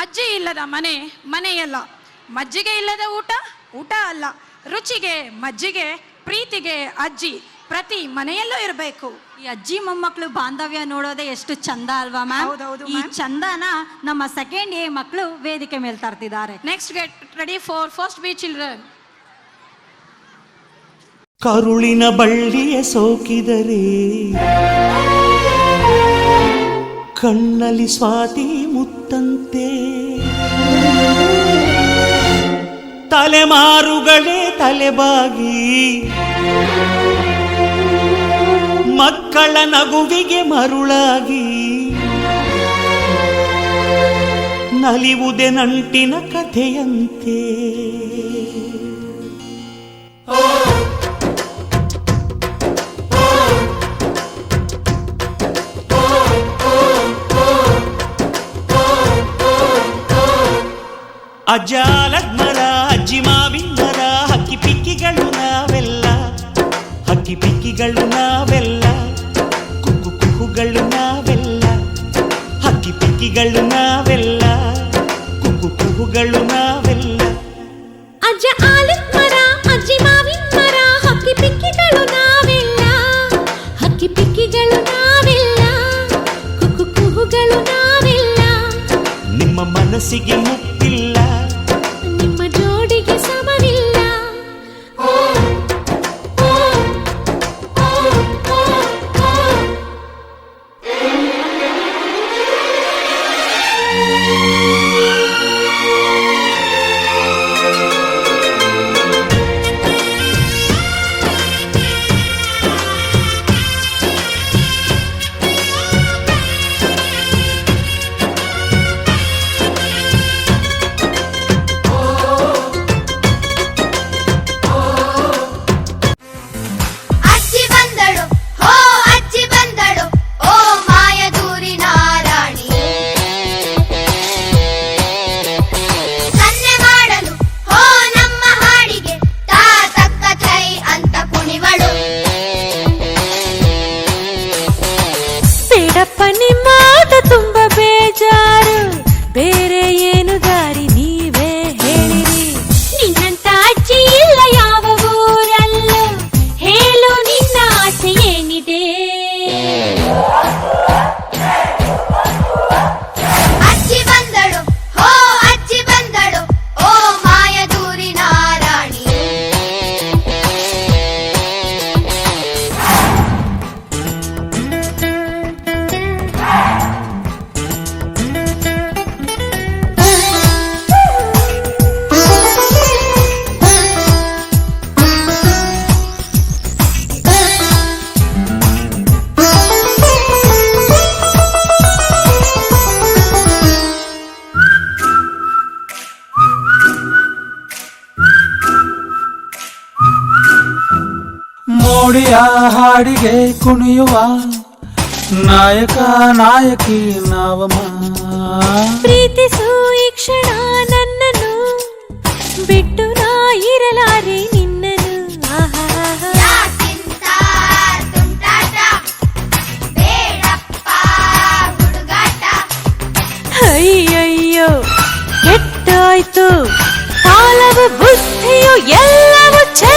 ಅಜ್ಜಿ ಇಲ್ಲದ ಮನೆ ಮನೆಯಲ್ಲ, ಮಜ್ಜಿಗೆ ಇಲ್ಲದ ಊಟ ಊಟ ಅಲ್ಲ. ರುಚಿಗೆ ಮಜ್ಜಿಗೆ, ಪ್ರೀತಿಗೆ ಅಜ್ಜಿ ಪ್ರತಿ ಮನೆಯಲ್ಲೂ ಇರಬೇಕು. ಈ ಅಜ್ಜಿ ಮೊಮ್ಮಕ್ಕಳು ಬಾಂಧವ್ಯ ನೋಡೋದೇ ಎಷ್ಟು ಚಂದ ಅಲ್ವಾ ಮ್ಯಾಮ್? ಈ ಚಂದನ ನಮ್ಮ ಸೆಕೆಂಡ್ ಎ ಮಕ್ಕಳು ವೇದಿಕೆ ಮೇಲೆ ತರ್ತಿದ್ದಾರೆ. Next get ready for first B children. ಕರುಳಿನ ಬಳ್ಳಿಯ ಸೋಕಿದರೆ ಕಣ್ಣಲ್ಲಿ ಸ್ವಾತಿ ಮುತ್ತಂತೆ, ತಲೆಮಾರುಗಳೇ ತಲೆಬಾಗಿ ಮಕ್ಕಳ ನಗುವಿಗೆ ಮರುಳಾಗಿ ನಲಿವುದೆ ನಂಟಿನ ಕಥೆಯಂತೆ. ಅಜ್ಜ ಆಲದ ಅಜ್ಜಿ ಮಾವಿನ ಮರ, ಹಕ್ಕಿ ಪಿಕ್ಕಿಗಳು ನಾವೆಲ್ಲ, ಹಕ್ಕಿ ಪಿಕ್ಕಿಗಳು ನಾವೆಲ್ಲ, ಕುಕ್ಕು ಕುಹುಗಳು ನಾವೆಲ್ಲ, ಹಕ್ಕಿ ಪಿಕ್ಕಿಗಳು ನಾವೆಲ್ಲ, ಕುಕ್ಕು ಕುಹುಗಳು ನಾವೆಲ್ಲ. ಅಜ್ಜ ಆಲದ ಮರ, ಅಜ್ಜಿ ಮಾವಿನ ಮರ, ಹಕ್ಕಿ ಪಿಕ್ಕಿಗಳು ನಾವೆಲ್ಲ, ಹಕ್ಕಿ ಪಿಕ್ಕಿಗಳು ನಾವೆಲ್ಲ, ಕುಕ್ಕು ಕುಹುಗಳು ನಾವೆಲ್ಲ. ನಿಮ್ಮ ಮನಸ್ಸಿಗೆ ಮುಟ್ಟಿಲ್ಲ, ನಿಮ್ಮ ಜೋಡಿಗೆ ಸಮವಿಲ್ಲ. ಮೋಡಿಯ ಹಾಡಿಗೆ ಕುಣಿಯುವ ನಾಯಕ ನಾಯಕಿ ನಾವಮ್ಮ. ಪ್ರೀತಿಸು ಈ ಕ್ಷಣ ನನ್ನನ್ನು, ಬಿಟ್ಟು ನಾ ಇರಲಾರೆ ನಿನ್ನನು. ಅಯ್ಯಯ್ಯೋ ಕೆಟ್ಟಾಯ್ತು ಕಾಲವು ಬುದ್ಧಿಯು ಎಲ್ಲವೂ ಛೇ.